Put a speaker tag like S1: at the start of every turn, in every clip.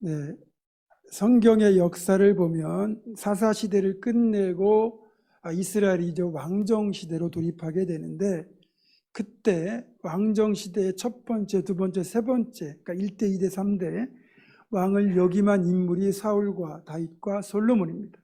S1: 네, 성경의 역사를 보면 사사시대를 끝내고 이스라엘이 이제 왕정시대로 돌입하게 되는데, 그때 왕정시대의 첫 번째, 두 번째, 세 번째, 그러니까 1대, 2대, 3대 왕을 역임한 인물이 사울과 다윗과 솔로몬입니다.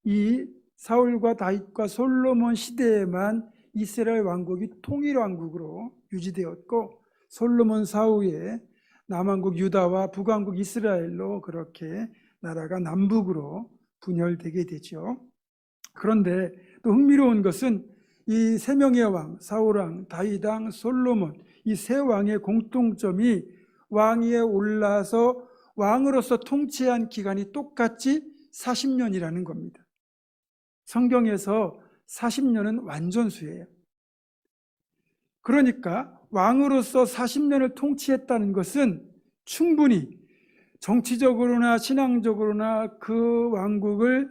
S1: 이 사울과 다윗과 솔로몬 시대에만 이스라엘 왕국이 통일왕국으로 유지되었고, 솔로몬 사후에 남왕국 유다와 북왕국 이스라엘로 그렇게 나라가 남북으로 분열되게 되죠. 그런데 또 흥미로운 것은 이 세 명의 왕, 사울왕, 다윗왕, 솔로몬, 이 세 왕의 공통점이 왕위에 올라서 왕으로서 통치한 기간이 똑같이 40년이라는 겁니다. 성경에서 40년은 완전수예요. 그러니까 왕으로서 40년을 통치했다는 것은 충분히 정치적으로나 신앙적으로나 그 왕국을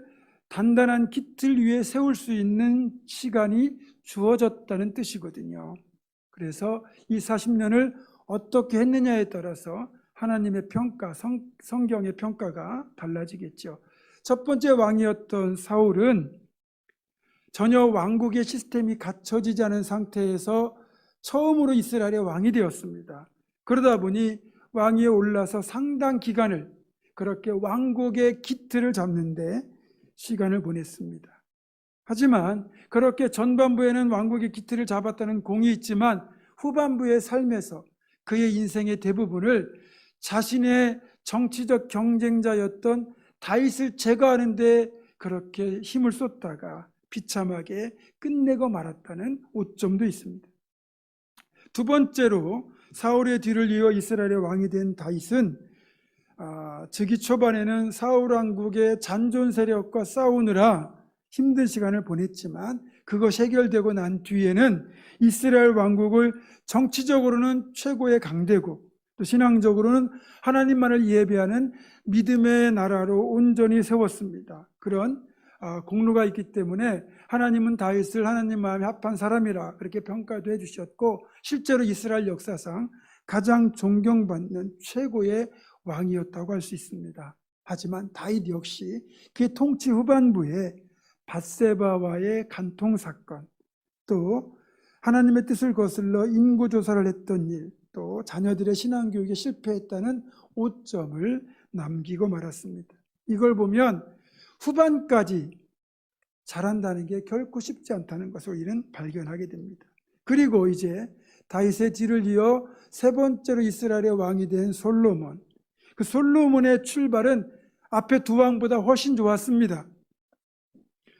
S1: 단단한 기틀 위에 세울 수 있는 시간이 주어졌다는 뜻이거든요. 그래서 이 40년을 어떻게 했느냐에 따라서 하나님의 평가, 성경의 평가가 달라지겠죠. 첫 번째 왕이었던 사울은 전혀 왕국의 시스템이 갖춰지지 않은 상태에서 처음으로 이스라엘의 왕이 되었습니다. 그러다 보니 왕위에 올라서 상당 기간을 그렇게 왕국의 기틀을 잡는데 시간을 보냈습니다. 하지만 그렇게 전반부에는 왕국의 기틀을 잡았다는 공이 있지만 후반부의 삶에서 그의 인생의 대부분을 자신의 정치적 경쟁자였던 다윗을 제거하는 데 그렇게 힘을 쏟다가 비참하게 끝내고 말았다는 오점도 있습니다. 두 번째로 사울의 뒤를 이어 이스라엘의 왕이 된 다윗은 즉위 초반에는 사울 왕국의 잔존 세력과 싸우느라 힘든 시간을 보냈지만 그것이 해결되고 난 뒤에는 이스라엘 왕국을 정치적으로는 최고의 강대국, 또 신앙적으로는 하나님만을 예배하는 믿음의 나라로 온전히 세웠습니다. 그런 공로가 있기 때문에 하나님은 다윗을 하나님 마음에 합한 사람이라 그렇게 평가도 해주셨고, 실제로 이스라엘 역사상 가장 존경받는 최고의 왕이었다고 할 수 있습니다. 하지만 다윗 역시 그의 통치 후반부에 밧세바와의 간통 사건, 또 하나님의 뜻을 거슬러 인구조사를 했던 일, 또 자녀들의 신앙교육에 실패했다는 오점을 남기고 말았습니다. 이걸 보면 후반까지 잘한다는 게 결코 쉽지 않다는 것을 우리는 발견하게 됩니다. 그리고 이제 다윗의 뒤를 이어 세 번째로 이스라엘의 왕이 된 솔로몬. 그 솔로몬의 출발은 앞에 두 왕보다 훨씬 좋았습니다.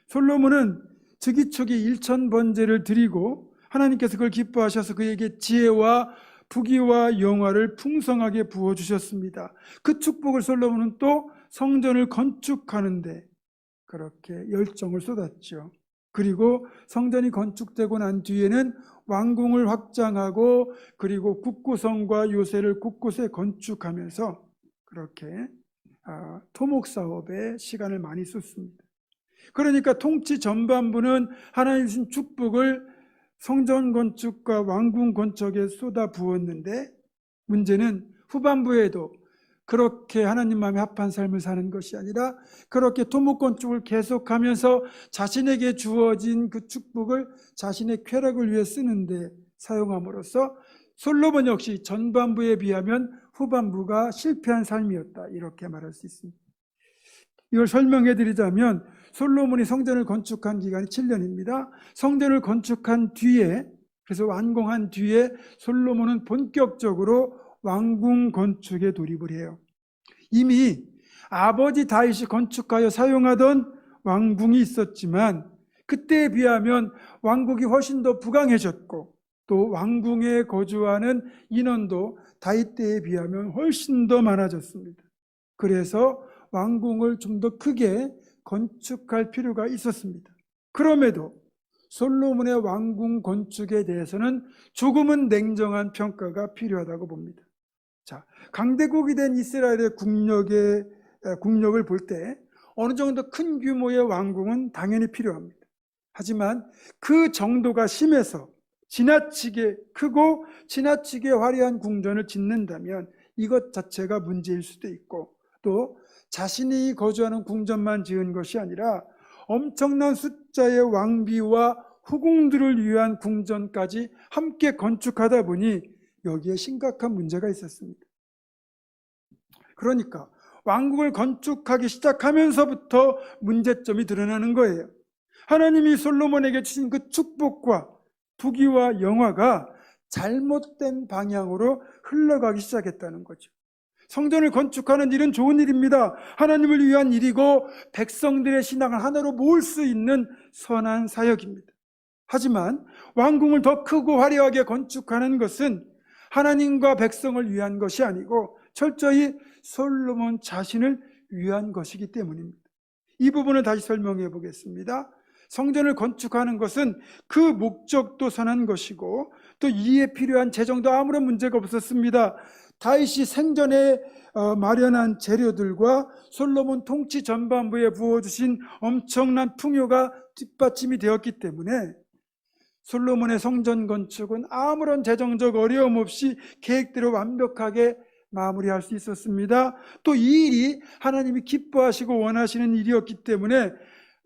S1: 솔로몬은 즉위 초기 1000번제를 드리고 하나님께서 그걸 기뻐하셔서 그에게 지혜와 부귀와 영화를 풍성하게 부어주셨습니다. 그 축복을 솔로몬은 또 성전을 건축하는데 그렇게 열정을 쏟았죠. 그리고 성전이 건축되고 난 뒤에는 왕궁을 확장하고 그리고 국구성과 요새를 곳곳에 건축하면서 그렇게 토목사업에 시간을 많이 썼습니다. 그러니까 통치 전반부는 하나님 주신 축복을 성전 건축과 왕궁 건축에 쏟아 부었는데, 문제는 후반부에도 그렇게 하나님 마음에 합한 삶을 사는 것이 아니라 그렇게 토목 건축을 계속하면서 자신에게 주어진 그 축복을 자신의 쾌락을 위해 쓰는데 사용함으로써 솔로몬 역시 전반부에 비하면 후반부가 실패한 삶이었다, 이렇게 말할 수 있습니다. 이걸 설명해 드리자면 솔로몬이 성전을 건축한 기간이 7년입니다. 성전을 건축한 뒤에, 그래서 완공한 뒤에 솔로몬은 본격적으로 왕궁 건축에 돌입을 해요. 이미 아버지 다윗이 건축하여 사용하던 왕궁이 있었지만 그때에 비하면 왕국이 훨씬 더 부강해졌고 또 왕궁에 거주하는 인원도 다윗 때에 비하면 훨씬 더 많아졌습니다. 그래서 왕궁을 좀 더 크게 건축할 필요가 있었습니다. 그럼에도 솔로몬의 왕궁 건축에 대해서는 조금은 냉정한 평가가 필요하다고 봅니다. 자, 강대국이 된 이스라엘의 국력을 볼 때 어느 정도 큰 규모의 왕궁은 당연히 필요합니다. 하지만 그 정도가 심해서 지나치게 크고 지나치게 화려한 궁전을 짓는다면 이것 자체가 문제일 수도 있고, 또 자신이 거주하는 궁전만 지은 것이 아니라 엄청난 숫자의 왕비와 후궁들을 위한 궁전까지 함께 건축하다 보니 여기에 심각한 문제가 있었습니다. 그러니까 왕국을 건축하기 시작하면서부터 문제점이 드러나는 거예요. 하나님이 솔로몬에게 주신 그 축복과 부귀와 영화가 잘못된 방향으로 흘러가기 시작했다는 거죠. 성전을 건축하는 일은 좋은 일입니다. 하나님을 위한 일이고 백성들의 신앙을 하나로 모을 수 있는 선한 사역입니다. 하지만 왕궁을 더 크고 화려하게 건축하는 것은 하나님과 백성을 위한 것이 아니고 철저히 솔로몬 자신을 위한 것이기 때문입니다. 이 부분을 다시 설명해 보겠습니다. 성전을 건축하는 것은 그 목적도 선한 것이고 또 이에 필요한 재정도 아무런 문제가 없었습니다. 다윗이 생전에 마련한 재료들과 솔로몬 통치 전반부에 부어주신 엄청난 풍요가 뒷받침이 되었기 때문에 솔로몬의 성전 건축은 아무런 재정적 어려움 없이 계획대로 완벽하게 마무리할 수 있었습니다. 또 이 일이 하나님이 기뻐하시고 원하시는 일이었기 때문에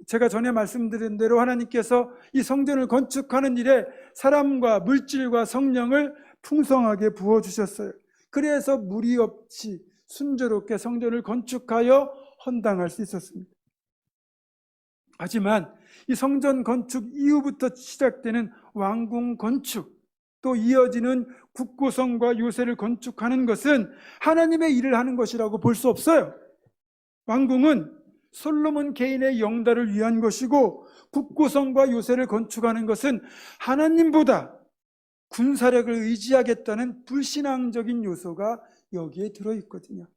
S1: 제가 전에 말씀드린 대로 하나님께서 이 성전을 건축하는 일에 사람과 물질과 성령을 풍성하게 부어주셨어요. 그래서 무리 없이 순조롭게 성전을 건축하여 헌당할 수 있었습니다. 하지만 이 성전 건축 이후부터 시작되는 왕궁 건축, 또 이어지는 국고성과 요새를 건축하는 것은 하나님의 일을 하는 것이라고 볼 수 없어요. 왕궁은 솔로몬 개인의 영달을 위한 것이고 국고성과 요새를 건축하는 것은 하나님보다 군사력을 의지하겠다는 불신앙적인 요소가 여기에 들어있거든요.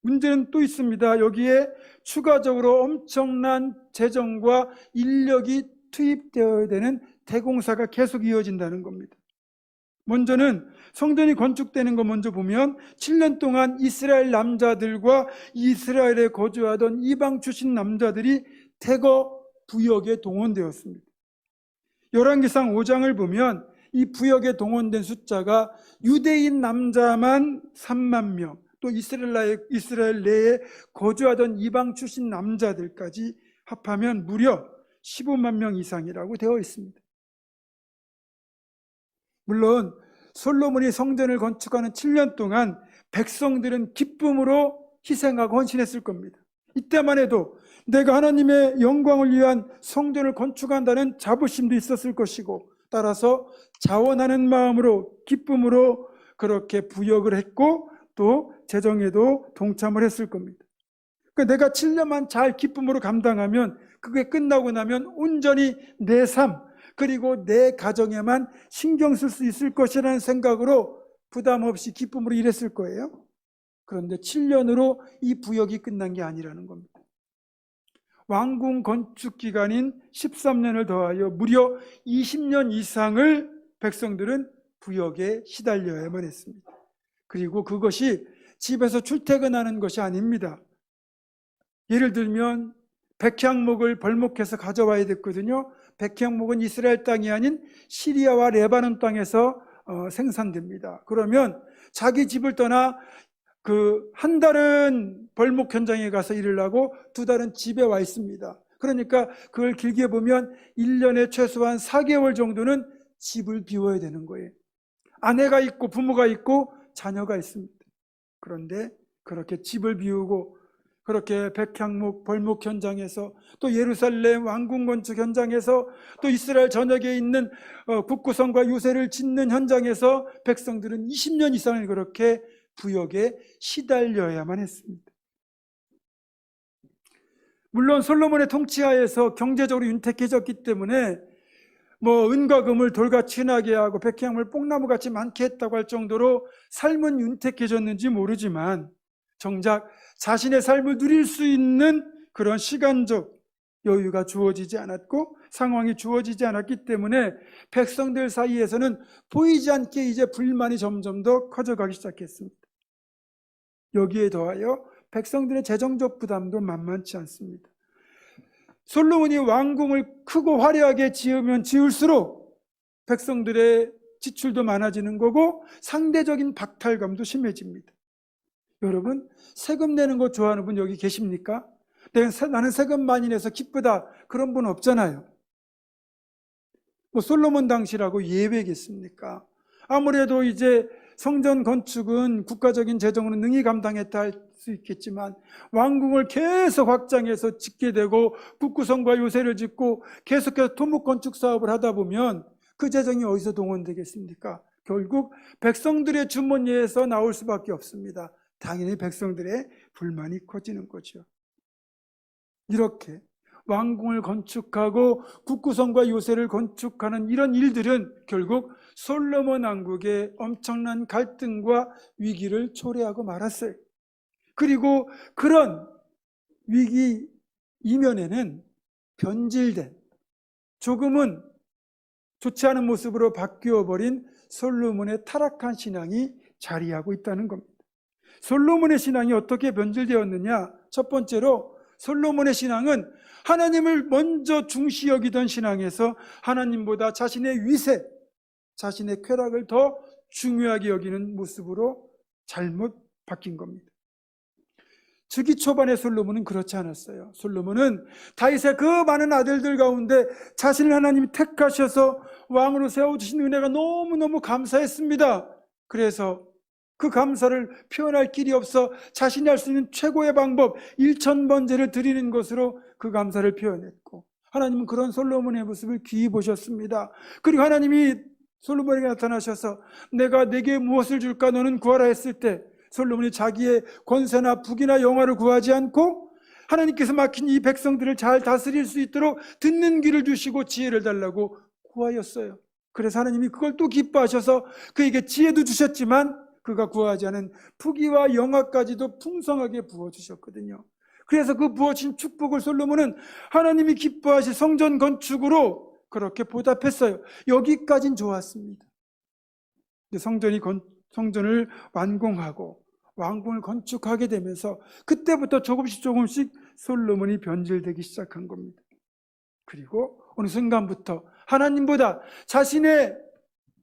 S1: 문제는 또 있습니다. 여기에 추가적으로 엄청난 재정과 인력이 투입되어야 되는 대공사가 계속 이어진다는 겁니다. 먼저는 성전이 건축되는 거 먼저 보면 7년 동안 이스라엘 남자들과 이스라엘에 거주하던 이방 출신 남자들이 태거 부역에 동원되었습니다. 열왕기상 5장을 보면 이 부역에 동원된 숫자가 유대인 남자만 3만 명, 또 이스라엘 내에 거주하던 이방 출신 남자들까지 합하면 무려 15만 명 이상이라고 되어 있습니다. 물론 솔로몬이 성전을 건축하는 7년 동안 백성들은 기쁨으로 희생하고 헌신했을 겁니다. 이때만 해도 내가 하나님의 영광을 위한 성전을 건축한다는 자부심도 있었을 것이고, 따라서 자원하는 마음으로 기쁨으로 그렇게 부역을 했고 또 재정에도 동참을 했을 겁니다. 그러니까 내가 7년만 잘 기쁨으로 감당하면 그게 끝나고 나면 온전히 내 삶 그리고 내 가정에만 신경 쓸 수 있을 것이라는 생각으로 부담 없이 기쁨으로 일했을 거예요. 그런데 7년으로 이 부역이 끝난 게 아니라는 겁니다. 왕궁 건축 기간인 13년을 더하여 무려 20년 이상을 백성들은 부역에 시달려야만 했습니다. 그리고 그것이 집에서 출퇴근하는 것이 아닙니다. 예를 들면 백향목을 벌목해서 가져와야 됐거든요. 백향목은 이스라엘 땅이 아닌 시리아와 레바논 땅에서 생산됩니다. 그러면 자기 집을 떠나 한 달은 벌목 현장에 가서 일을 하고 2달은 집에 와 있습니다. 그러니까 그걸 길게 보면 1년에 최소한 4개월 정도는 집을 비워야 되는 거예요. 아내가 있고 부모가 있고 자녀가 있습니다. 그런데 그렇게 집을 비우고 그렇게 백향목 벌목 현장에서 또 예루살렘 왕궁 건축 현장에서 또 이스라엘 전역에 있는 국고성과 요새를 짓는 현장에서 백성들은 20년 이상을 그렇게 부역에 시달려야만 했습니다. 물론 솔로몬의 통치하에서 경제적으로 윤택해졌기 때문에 은과 금을 돌같이 흔하게 하고 백향물 뽕나무같이 많게 했다고 할 정도로 삶은 윤택해졌는지 모르지만 정작 자신의 삶을 누릴 수 있는 그런 시간적 여유가 주어지지 않았고 상황이 주어지지 않았기 때문에 백성들 사이에서는 보이지 않게 이제 불만이 점점 더 커져가기 시작했습니다. 여기에 더하여 백성들의 재정적 부담도 만만치 않습니다. 솔로몬이 왕궁을 크고 화려하게 지으면 지을수록 백성들의 지출도 많아지는 거고 상대적인 박탈감도 심해집니다. 여러분, 세금 내는 거 좋아하는 분 여기 계십니까? 나는 세금 많이 내서 기쁘다, 그런 분 없잖아요. 뭐 솔로몬 당시라고 예외겠습니까? 아무래도 이제 성전 건축은 국가적인 재정으로 능히 감당했다 할 수 있겠지만 왕궁을 계속 확장해서 짓게 되고 북구성과 요새를 짓고 계속해서 토목 건축 사업을 하다 보면 그 재정이 어디서 동원되겠습니까? 결국 백성들의 주머니에서 나올 수밖에 없습니다. 당연히 백성들의 불만이 커지는 거죠. 이렇게 왕궁을 건축하고 북구성과 요새를 건축하는 이런 일들은 결국 솔로몬 왕국의 엄청난 갈등과 위기를 초래하고 말았어요. 그리고 그런 위기 이면에는 변질된, 조금은 좋지 않은 모습으로 바뀌어버린 솔로몬의 타락한 신앙이 자리하고 있다는 겁니다. 솔로몬의 신앙이 어떻게 변질되었느냐? 첫 번째로 솔로몬의 신앙은 하나님을 먼저 중시 여기던 신앙에서 하나님보다 자신의 위세, 자신의 쾌락을 더 중요하게 여기는 모습으로 잘못 바뀐 겁니다. 즉위 초반의 솔로몬은 그렇지 않았어요. 솔로몬은 다윗의 그 많은 아들들 가운데 자신을 하나님이 택하셔서 왕으로 세워주신 은혜가 너무너무 감사했습니다. 그래서 그 감사를 표현할 길이 없어 자신이 할 수 있는 최고의 방법 1000번제를 드리는 것으로 그 감사를 표현했고, 하나님은 그런 솔로몬의 모습을 귀히 보셨습니다. 그리고 하나님이 솔로몬에게 나타나셔서 내가 내게 무엇을 줄까 너는 구하라 했을 때 솔로몬이 자기의 권세나 부귀나 영화를 구하지 않고 하나님께서 맡긴 이 백성들을 잘 다스릴 수 있도록 듣는 귀를 주시고 지혜를 달라고 구하였어요. 그래서 하나님이 그걸 또 기뻐하셔서 그에게 지혜도 주셨지만 그가 구하지 않은 부귀와 영화까지도 풍성하게 부어주셨거든요. 그래서 그 부어진 축복을 솔로몬은 하나님이 기뻐하실 성전 건축으로 그렇게 보답했어요. 여기까진 좋았습니다. 성전을 완공하고 왕궁을 건축하게 되면서 그때부터 조금씩 솔로몬이 변질되기 시작한 겁니다. 그리고 어느 순간부터 하나님보다 자신의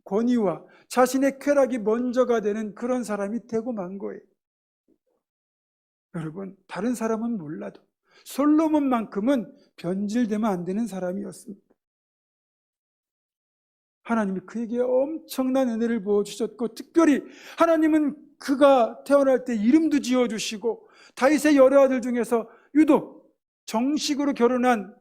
S1: 권위와 자신의 쾌락이 먼저가 되는 그런 사람이 되고 만 거예요. 여러분, 다른 사람은 몰라도 솔로몬만큼은 변질되면 안 되는 사람이었습니다. 하나님이 그에게 엄청난 은혜를 부어주셨고, 특별히 하나님은 그가 태어날 때 이름도 지어주시고 다윗의 여러 아들 중에서 유독 정식으로 결혼한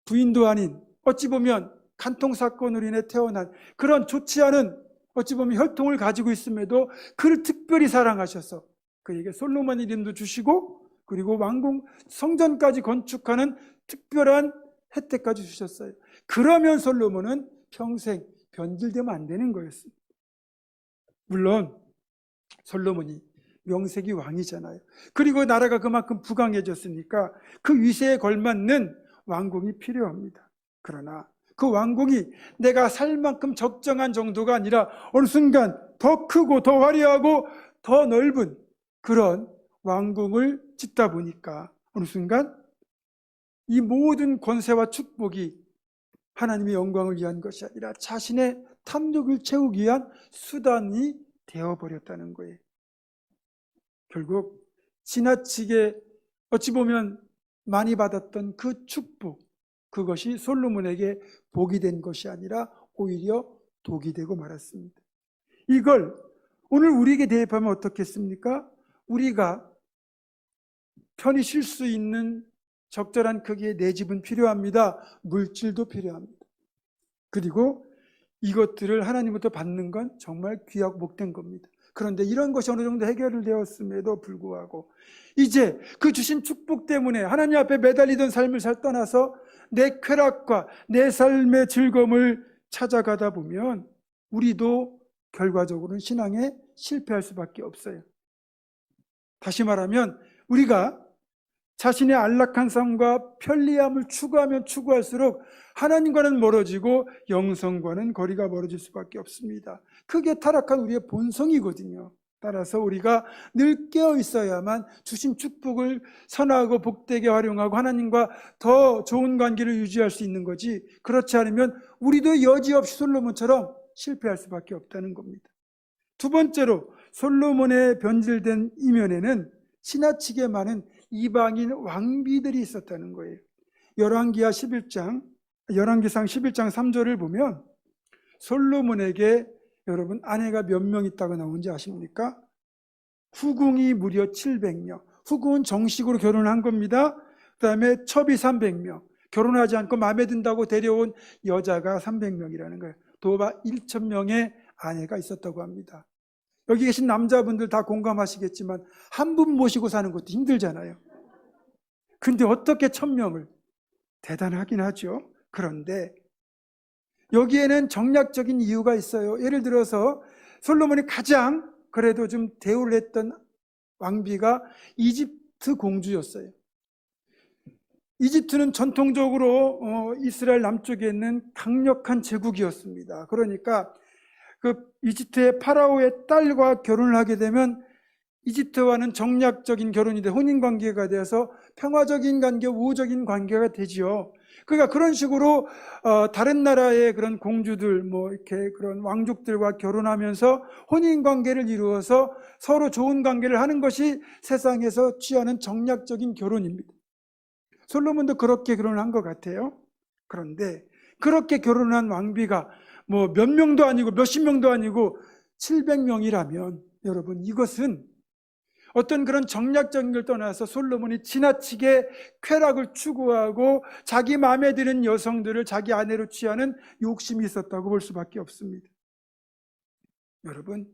S1: 부인도 아닌, 어찌 보면 간통사건으로 인해 태어난 그런 좋지 않은, 어찌 보면 혈통을 가지고 있음에도 그를 특별히 사랑하셔서 그에게 솔로몬 이름도 주시고 그리고 왕궁 성전까지 건축하는 특별한 혜택까지 주셨어요. 그러면 솔로몬은 평생 변질되면 안 되는 거였습니다. 물론 솔로몬이 명색이 왕이잖아요. 그리고 나라가 그만큼 부강해졌으니까 그 위세에 걸맞는 왕궁이 필요합니다. 그러나 그 왕궁이 내가 살 만큼 적정한 정도가 아니라 어느 순간 더 크고 더 화려하고 더 넓은 그런 왕궁을 짓다 보니까 어느 순간 이 모든 권세와 축복이 하나님의 영광을 위한 것이 아니라 자신의 탐욕을 채우기 위한 수단이 되어버렸다는 거예요. 결국 지나치게 어찌 보면 많이 받았던 그 축복, 그것이 솔로몬에게 복이 된 것이 아니라 오히려 독이 되고 말았습니다. 이걸 오늘 우리에게 대입하면 어떻겠습니까? 우리가 편히 쉴 수 있는 적절한 크기의 내 집은 필요합니다. 물질도 필요합니다. 그리고 이것들을 하나님부터 받는 건 정말 귀하고 복된 겁니다. 그런데 이런 것이 어느 정도 해결되었음에도 불구하고 이제 그 주신 축복 때문에 하나님 앞에 매달리던 삶을 떠나서 내 쾌락과 내 삶의 즐거움을 찾아가다 보면 우리도 결과적으로는 신앙에 실패할 수밖에 없어요. 다시 말하면 우리가 자신의 안락한 삶과 편리함을 추구하면 추구할수록 하나님과는 멀어지고 영성과는 거리가 멀어질 수밖에 없습니다. 그게 타락한 우리의 본성이거든요. 따라서 우리가 늘 깨어 있어야만 주신 축복을 선하고 복되게 활용하고 하나님과 더 좋은 관계를 유지할 수 있는 거지, 그렇지 않으면 우리도 여지없이 솔로몬처럼 실패할 수밖에 없다는 겁니다. 두 번째로 솔로몬의 변질된 이면에는 지나치게 많은 이방인 왕비들이 있었다는 거예요. 열왕기상 11장 3절을 보면 솔로몬에게 여러분 아내가 몇 명 있다고 나오는지 아십니까? 후궁이 무려 700명. 후궁은 정식으로 결혼한 겁니다. 그 다음에 첩이 300명. 결혼하지 않고 마음에 든다고 데려온 여자가 300명이라는 거예요. 도합 1,000명의 아내가 있었다고 합니다. 여기 계신 남자분들 다 공감하시겠지만 한 분 모시고 사는 것도 힘들잖아요. 근데 어떻게 1,000명을? 대단하긴 하죠. 그런데 여기에는 정략적인 이유가 있어요. 예를 들어서 솔로몬이 가장 그래도 좀 대우를 했던 왕비가 이집트 공주였어요. 이집트는 전통적으로 이스라엘 남쪽에 있는 강력한 제국이었습니다. 그러니까 그 이집트의 파라오의 딸과 결혼을 하게 되면 이집트와는 정략적인 결혼이 돼 혼인관계가 되어서 평화적인 관계, 우호적인 관계가 되지요. 그러니까 그런 식으로 다른 나라의 그런 공주들, 뭐 이렇게 그런 왕족들과 결혼하면서 혼인관계를 이루어서 서로 좋은 관계를 하는 것이 세상에서 취하는 정략적인 결혼입니다. 솔로몬도 그렇게 결혼을 한 것 같아요. 그런데 그렇게 결혼한 왕비가 뭐 몇 명도 아니고 몇십 명도 아니고 700명이라면 여러분 이것은 어떤 그런 정략적인 걸 떠나서 솔로몬이 지나치게 쾌락을 추구하고 자기 마음에 드는 여성들을 자기 아내로 취하는 욕심이 있었다고 볼 수밖에 없습니다. 여러분,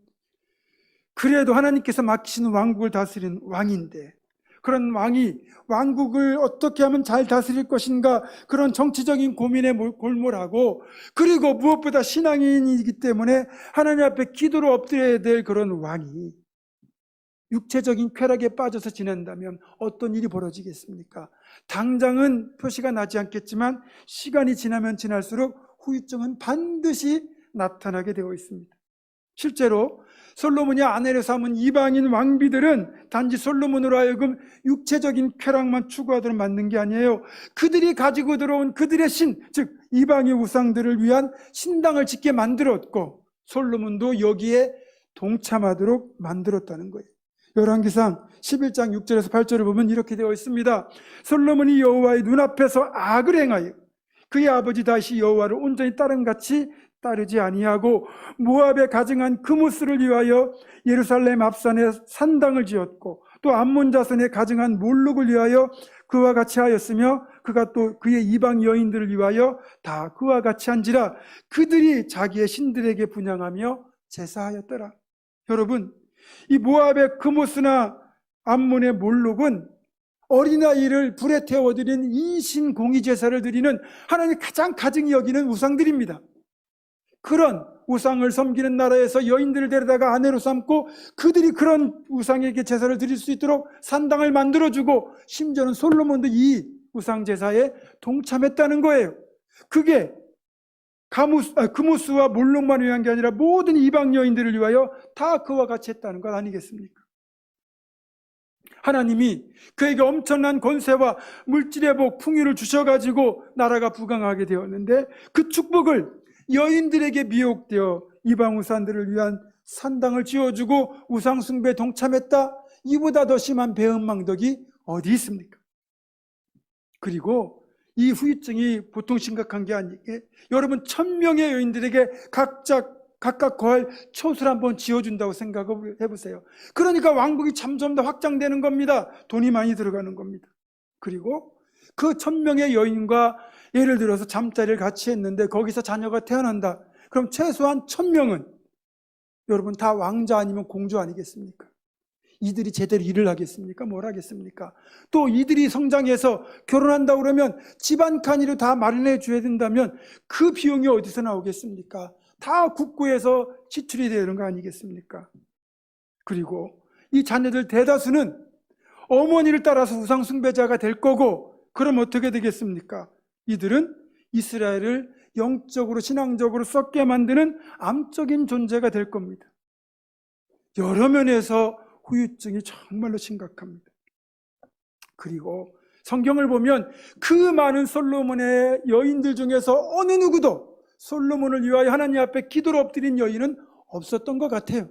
S1: 그래도 하나님께서 맡기신 왕국을 다스리는 왕인데 그런 왕이 왕국을 어떻게 하면 잘 다스릴 것인가 그런 정치적인 고민에 골몰하고 그리고 무엇보다 신앙인이기 때문에 하나님 앞에 기도로 엎드려야 될 그런 왕이 육체적인 쾌락에 빠져서 지낸다면 어떤 일이 벌어지겠습니까? 당장은 표시가 나지 않겠지만 시간이 지나면 지날수록 후유증은 반드시 나타나게 되어 있습니다. 실제로 솔로몬이 아내로 삼은 이방인 왕비들은 단지 솔로몬으로 하여금 육체적인 쾌락만 추구하도록 만든 게 아니에요. 그들이 가지고 들어온 그들의 신, 즉 이방인 우상들을 위한 신당을 짓게 만들었고 솔로몬도 여기에 동참하도록 만들었다는 거예요. 열왕기상 11장 6절에서 8절을 보면 이렇게 되어 있습니다. 솔로몬이 여호와의 눈앞에서 악을 행하여 그의 아버지 다시 여호와를 온전히 따름같이 따르지 아니하고 모압에 가증한 그무스를 위하여 예루살렘 앞산에 산당을 지었고 또 암몬 자손에 가증한 몰록을 위하여 그와 같이 하였으며 그가 또 그의 이방 여인들을 위하여 다 그와 같이 한지라 그들이 자기의 신들에게 분향하며 제사하였더라. 여러분, 이 모압의 그무스나 암몬의 몰록은 어린아이를 불에 태워드리는 인신공의 제사를 드리는 하나님이 가장 가증히 여기는 우상들입니다. 그런 우상을 섬기는 나라에서 여인들을 데려다가 아내로 삼고 그들이 그런 우상에게 제사를 드릴 수 있도록 산당을 만들어주고 심지어는 솔로몬도 이 우상 제사에 동참했다는 거예요. 그게 그무스와 몰록만 위한 게 아니라 모든 이방 여인들을 위하여 다 그와 같이 했다는 것 아니겠습니까? 하나님이 그에게 엄청난 권세와 물질의 복, 풍요를 주셔가지고 나라가 부강하게 되었는데 그 축복을 여인들에게 미혹되어 이방 우상들을 위한 산당을 지어주고 우상 숭배에 동참했다? 이보다 더 심한 배은망덕이 어디 있습니까? 그리고 이 후유증이 보통 심각한 게 아니게 여러분 1,000명의 여인들에게 각각 거할 촌수를 한번 지어준다고 생각해 보세요. 그러니까 왕국이 점점 더 확장되는 겁니다. 돈이 많이 들어가는 겁니다. 그리고 그 1,000명의 여인과 예를 들어서 잠자리를 같이 했는데 거기서 자녀가 태어난다. 그럼 최소한 1,000명은 여러분 다 왕자 아니면 공주 아니겠습니까? 이들이 제대로 일을 하겠습니까? 뭘 하겠습니까? 또 이들이 성장해서 결혼한다고 그러면 집안 칸이로 다 마련해 줘야 된다면 그 비용이 어디서 나오겠습니까? 다 국고에서 지출이 되는 거 아니겠습니까? 그리고 이 자녀들 대다수는 어머니를 따라서 우상 숭배자가 될 거고 그럼 어떻게 되겠습니까? 이들은 이스라엘을 영적으로 신앙적으로 썩게 만드는 암적인 존재가 될 겁니다. 여러 면에서 후유증이 정말로 심각합니다. 그리고 성경을 보면 그 많은 솔로몬의 여인들 중에서 어느 누구도 솔로몬을 위하여 하나님 앞에 기도를 엎드린 여인은 없었던 것 같아요.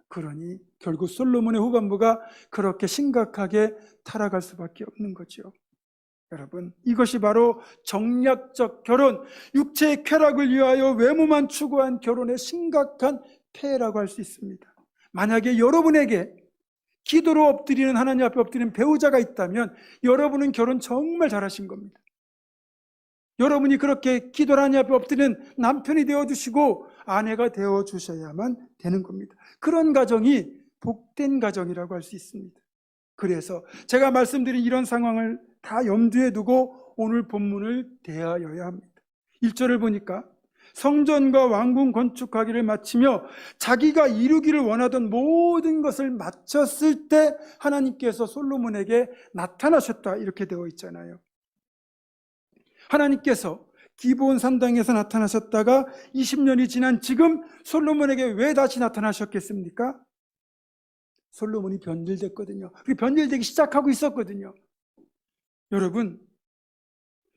S1: 그러니 결국 솔로몬의 후반부가 그렇게 심각하게 타락할 수밖에 없는 거죠. 여러분, 이것이 바로 정략적 결혼, 육체의 쾌락을 위하여 외모만 추구한 결혼의 심각한 폐해라고 할 수 있습니다. 만약에 여러분에게 기도로 엎드리는, 하나님 앞에 엎드리는 배우자가 있다면 여러분은 결혼 정말 잘하신 겁니다. 여러분이 그렇게 기도를 하나님 앞에 엎드리는 남편이 되어주시고 아내가 되어주셔야만 되는 겁니다. 그런 가정이 복된 가정이라고 할 수 있습니다. 그래서 제가 말씀드린 이런 상황을 다 염두에 두고 오늘 본문을 대하여야 합니다. 1절을 보니까 성전과 왕궁 건축하기를 마치며 자기가 이루기를 원하던 모든 것을 마쳤을 때 하나님께서 솔로몬에게 나타나셨다, 이렇게 되어 있잖아요. 하나님께서 기브온 산당에서 나타나셨다가 20년이 지난 지금 솔로몬에게 왜 다시 나타나셨겠습니까? 솔로몬이 변질됐거든요. 변질되기 시작하고 있었거든요. 여러분,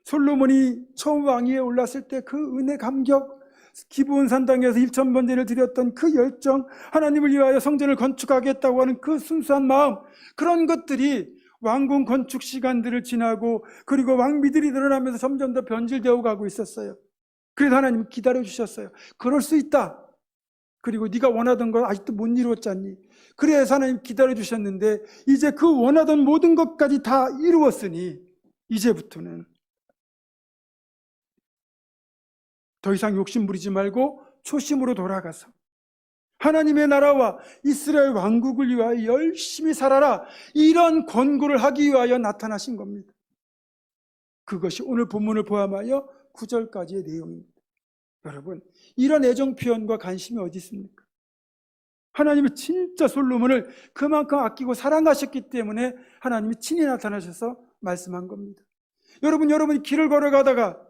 S1: 솔로몬이 처음 왕위에 올랐을 때 그 은혜 감격, 기브온 산당에서 1000번제를 드렸던 그 열정, 하나님을 위하여 성전을 건축하겠다고 하는 그 순수한 마음, 그런 것들이 왕궁 건축 시간들을 지나고 그리고 왕비들이 늘어나면서 점점 더 변질되어 가고 있었어요. 그래서 하나님 기다려주셨어요. 그럴 수 있다. 그리고 네가 원하던 걸 아직도 못 이루었잖니. 그래서 하나님 기다려주셨는데 이제 그 원하던 모든 것까지 다 이루었으니 이제부터는 더 이상 욕심 부리지 말고 초심으로 돌아가서 하나님의 나라와 이스라엘 왕국을 위하여 열심히 살아라, 이런 권고를 하기 위하여 나타나신 겁니다. 그것이 오늘 본문을 포함하여 9절까지의 내용입니다. 여러분, 이런 애정 표현과 관심이 어디 있습니까? 하나님이 진짜 솔로몬을 그만큼 아끼고 사랑하셨기 때문에 하나님이 친히 나타나셔서 말씀한 겁니다. 여러분이 길을 걸어가다가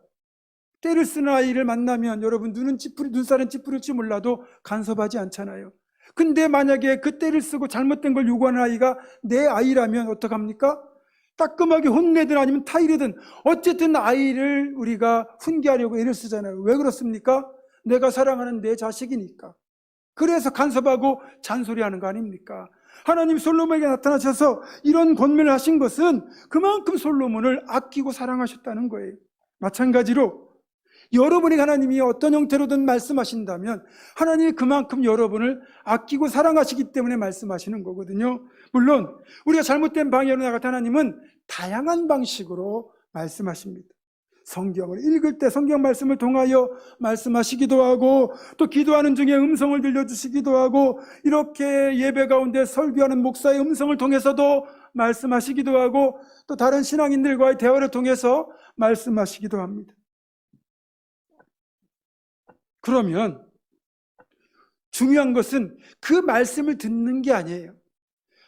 S1: 때를 쓰는 아이를 만나면 여러분 눈살은 찌푸릴지 몰라도 간섭하지 않잖아요. 근데 만약에 그 때를 쓰고 잘못된 걸 요구하는 아이가 내 아이라면 어떡합니까? 따끔하게 혼내든 아니면 타이르든 어쨌든 아이를 우리가 훈계하려고 애를 쓰잖아요. 왜 그렇습니까? 내가 사랑하는 내 자식이니까. 그래서 간섭하고 잔소리하는 거 아닙니까? 하나님 솔로몬에게 나타나셔서 이런 권면을 하신 것은 그만큼 솔로몬을 아끼고 사랑하셨다는 거예요. 마찬가지로 여러분이 하나님이 어떤 형태로든 말씀하신다면 하나님이 그만큼 여러분을 아끼고 사랑하시기 때문에 말씀하시는 거거든요. 물론 우리가 잘못된 방향으로 나갈 때 하나님은 다양한 방식으로 말씀하십니다. 성경을 읽을 때 성경 말씀을 통하여 말씀하시기도 하고, 또 기도하는 중에 음성을 들려주시기도 하고, 이렇게 예배 가운데 설교하는 목사의 음성을 통해서도 말씀하시기도 하고, 또 다른 신앙인들과의 대화를 통해서 말씀하시기도 합니다. 그러면 중요한 것은 그 말씀을 듣는 게 아니에요.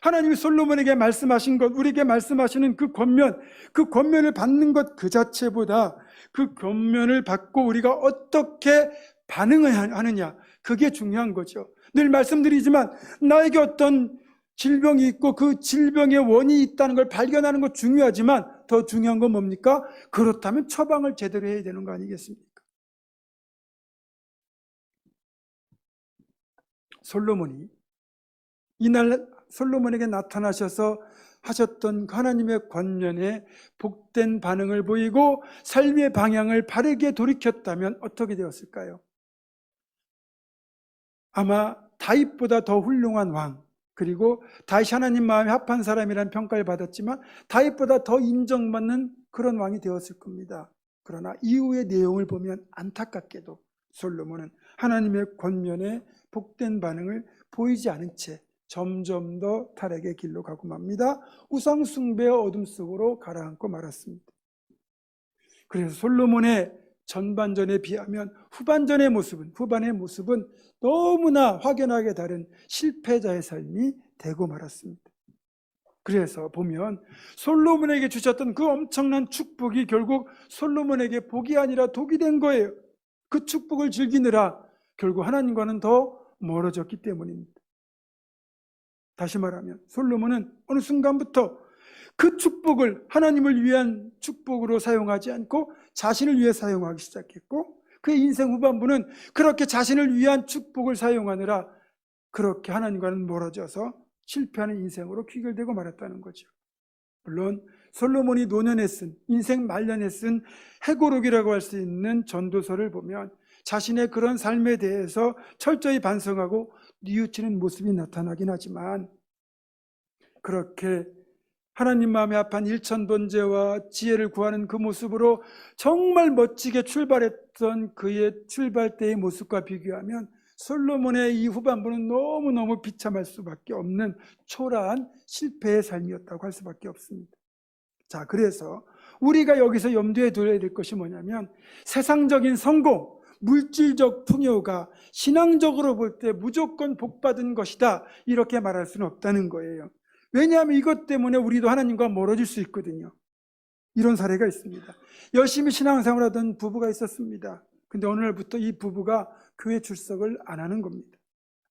S1: 하나님이 솔로몬에게 말씀하신 것, 우리에게 말씀하시는 그 권면을 받는 것 그 자체보다 그 권면을 받고 우리가 어떻게 반응을 하느냐, 그게 중요한 거죠. 늘 말씀드리지만 나에게 어떤 질병이 있고 그 질병의 원인이 있다는 걸 발견하는 것 중요하지만 더 중요한 건 뭡니까? 그렇다면 처방을 제대로 해야 되는 거 아니겠습니까? 솔로몬이 이날 솔로몬에게 나타나셔서 하셨던 하나님의 권면에 복된 반응을 보이고 삶의 방향을 바르게 돌이켰다면 어떻게 되었을까요? 아마 다윗보다 더 훌륭한 왕, 그리고 다윗이 하나님 마음에 합한 사람이라는 평가를 받았지만 다윗보다 더 인정받는 그런 왕이 되었을 겁니다. 그러나 이후의 내용을 보면 안타깝게도 솔로몬은 하나님의 권면에 복된 반응을 보이지 않은 채 점점 더 타락의 길로 가고 맙니다. 우상 숭배의 어둠 속으로 가라앉고 말았습니다. 그래서 솔로몬의 전반전에 비하면 후반의 모습은 너무나 확연하게 다른 실패자의 삶이 되고 말았습니다. 그래서 보면 솔로몬에게 주셨던 그 엄청난 축복이 결국 솔로몬에게 복이 아니라 독이 된 거예요. 그 축복을 즐기느라 결국 하나님과는 더 멀어졌기 때문입니다. 다시 말하면 솔로몬은 어느 순간부터 그 축복을 하나님을 위한 축복으로 사용하지 않고 자신을 위해 사용하기 시작했고, 그의 인생 후반부는 그렇게 자신을 위한 축복을 사용하느라 그렇게 하나님과는 멀어져서 실패하는 인생으로 귀결되고 말았다는 거죠. 물론 솔로몬이 노년에 쓴, 인생 말년에 쓴 해고록이라고 할 수 있는 전도서를 보면 자신의 그런 삶에 대해서 철저히 반성하고 뉘우치는 모습이 나타나긴 하지만, 그렇게 하나님 마음에 합한 일천번제와 지혜를 구하는 그 모습으로 정말 멋지게 출발했던 그의 출발 때의 모습과 비교하면 솔로몬의 이 후반부는 너무너무 비참할 수밖에 없는 초라한 실패의 삶이었다고 할 수밖에 없습니다. 자, 그래서 우리가 여기서 염두에 둬야 될 것이 뭐냐면, 세상적인 성공, 물질적 풍요가 신앙적으로 볼 때 무조건 복받은 것이다, 이렇게 말할 수는 없다는 거예요. 왜냐하면 이것 때문에 우리도 하나님과 멀어질 수 있거든요. 이런 사례가 있습니다. 열심히 신앙생활 하던 부부가 있었습니다. 근데 어느 날부터 이 부부가 교회 출석을 안 하는 겁니다.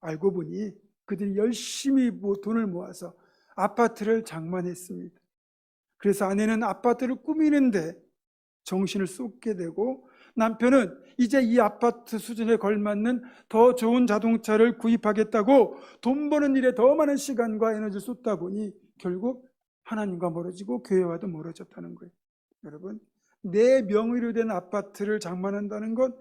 S1: 알고 보니 그들이 열심히 돈을 모아서 아파트를 장만했습니다. 그래서 아내는 아파트를 꾸미는데 정신을 쏟게 되고, 남편은 이제 이 아파트 수준에 걸맞는 더 좋은 자동차를 구입하겠다고 돈 버는 일에 더 많은 시간과 에너지를 쏟다 보니 결국 하나님과 멀어지고 교회와도 멀어졌다는 거예요. 여러분, 내 명의로 된 아파트를 장만한다는 건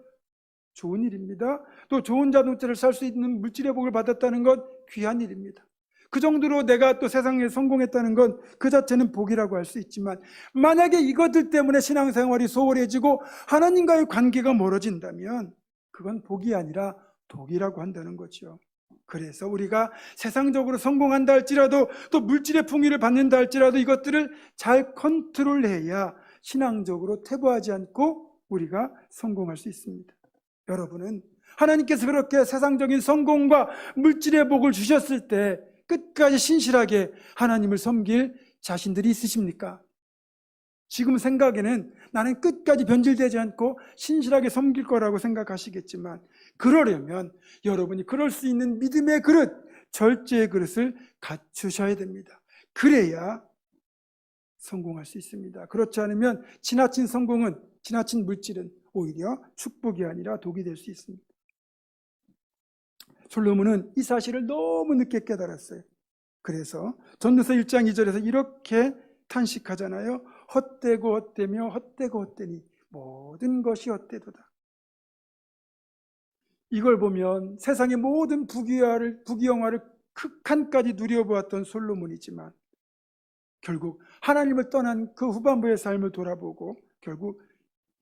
S1: 좋은 일입니다. 또 좋은 자동차를 살 수 있는 물질의 복을 받았다는 건 귀한 일입니다. 그 정도로 내가 또 세상에 성공했다는 건 그 자체는 복이라고 할 수 있지만, 만약에 이것들 때문에 신앙생활이 소홀해지고 하나님과의 관계가 멀어진다면 그건 복이 아니라 독이라고 한다는 거죠. 그래서 우리가 세상적으로 성공한다 할지라도, 또 물질의 풍요를 받는다 할지라도 이것들을 잘 컨트롤해야 신앙적으로 퇴보하지 않고 우리가 성공할 수 있습니다. 여러분은 하나님께서 그렇게 세상적인 성공과 물질의 복을 주셨을 때 끝까지 신실하게 하나님을 섬길 자신들이 있으십니까? 지금 생각에는 나는 끝까지 변질되지 않고 신실하게 섬길 거라고 생각하시겠지만, 그러려면 여러분이 그럴 수 있는 믿음의 그릇, 절제의 그릇을 갖추셔야 됩니다. 그래야 성공할 수 있습니다. 그렇지 않으면 지나친 성공은, 지나친 물질은 오히려 축복이 아니라 독이 될 수 있습니다. 솔로몬은 이 사실을 너무 늦게 깨달았어요. 그래서 전도서 1장 2절에서 이렇게 탄식하잖아요. 헛되고 헛되며 헛되고 헛되니 모든 것이 헛되도다. 이걸 보면 세상의 모든 부귀영화를 극한까지 누려보았던 솔로몬이지만 결국 하나님을 떠난 그 후반부의 삶을 돌아보고 결국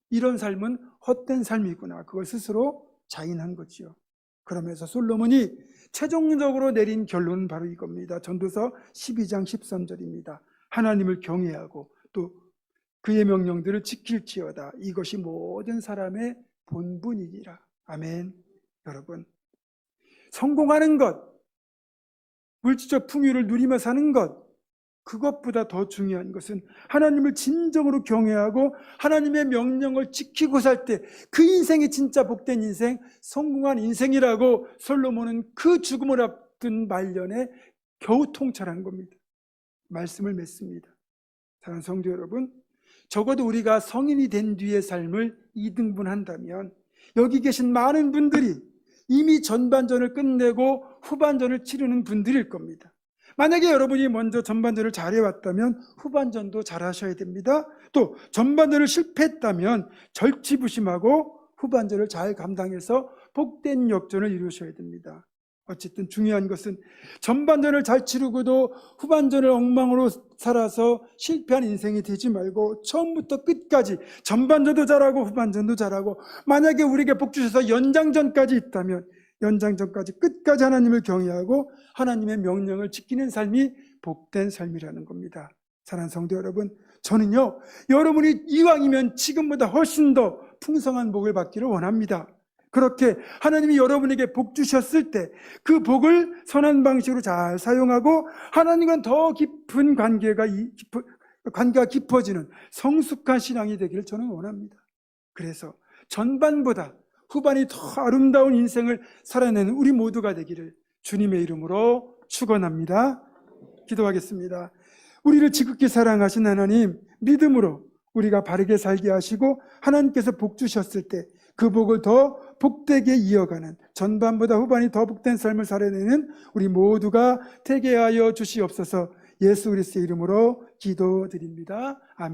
S1: 이런 삶은 헛된 삶이구나, 그걸 스스로 자인한 거지요. 그러면서 솔로몬이 최종적으로 내린 결론은 바로 이겁니다. 전도서 12장 13절입니다. 하나님을 경외하고 또 그의 명령들을 지킬지어다. 이것이 모든 사람의 본분이니라. 아멘. 여러분, 성공하는 것, 물질적 풍요를 누리며 사는 것, 그것보다 더 중요한 것은 하나님을 진정으로 경외하고 하나님의 명령을 지키고 살 때 그 인생이 진짜 복된 인생, 성공한 인생이라고 솔로몬은 그 죽음을 앞둔 말년에 겨우 통찰한 겁니다. 말씀을 맺습니다. 사랑하는 성도 여러분, 적어도 우리가 성인이 된 뒤의 삶을 2등분한다면 여기 계신 많은 분들이 이미 전반전을 끝내고 후반전을 치르는 분들일 겁니다. 만약에 여러분이 먼저 전반전을 잘해왔다면 후반전도 잘하셔야 됩니다. 또 전반전을 실패했다면 절치부심하고 후반전을 잘 감당해서 복된 역전을 이루셔야 됩니다. 어쨌든 중요한 것은 전반전을 잘 치르고도 후반전을 엉망으로 살아서 실패한 인생이 되지 말고 처음부터 끝까지 전반전도 잘하고 후반전도 잘하고, 만약에 우리에게 복 주셔서 연장전까지 있다면 연장전까지 끝까지 하나님을 경외하고 하나님의 명령을 지키는 삶이 복된 삶이라는 겁니다. 사랑하는 성도 여러분, 저는요, 여러분이 이왕이면 지금보다 훨씬 더 풍성한 복을 받기를 원합니다. 그렇게 하나님이 여러분에게 복 주셨을 때 그 복을 선한 방식으로 잘 사용하고 하나님과 더 깊은 관계가 깊어지는 성숙한 신앙이 되기를 저는 원합니다. 그래서 전반보다 후반이 더 아름다운 인생을 살아내는 우리 모두가 되기를 주님의 이름으로 축원합니다. 기도하겠습니다. 우리를 지극히 사랑하신 하나님, 믿음으로 우리가 바르게 살게 하시고 하나님께서 복 주셨을 때 그 복을 더 복되게 이어가는, 전반보다 후반이 더 복된 삶을 살아내는 우리 모두가 되게 하여 주시옵소서. 예수 그리스도의 이름으로 기도드립니다. 아멘.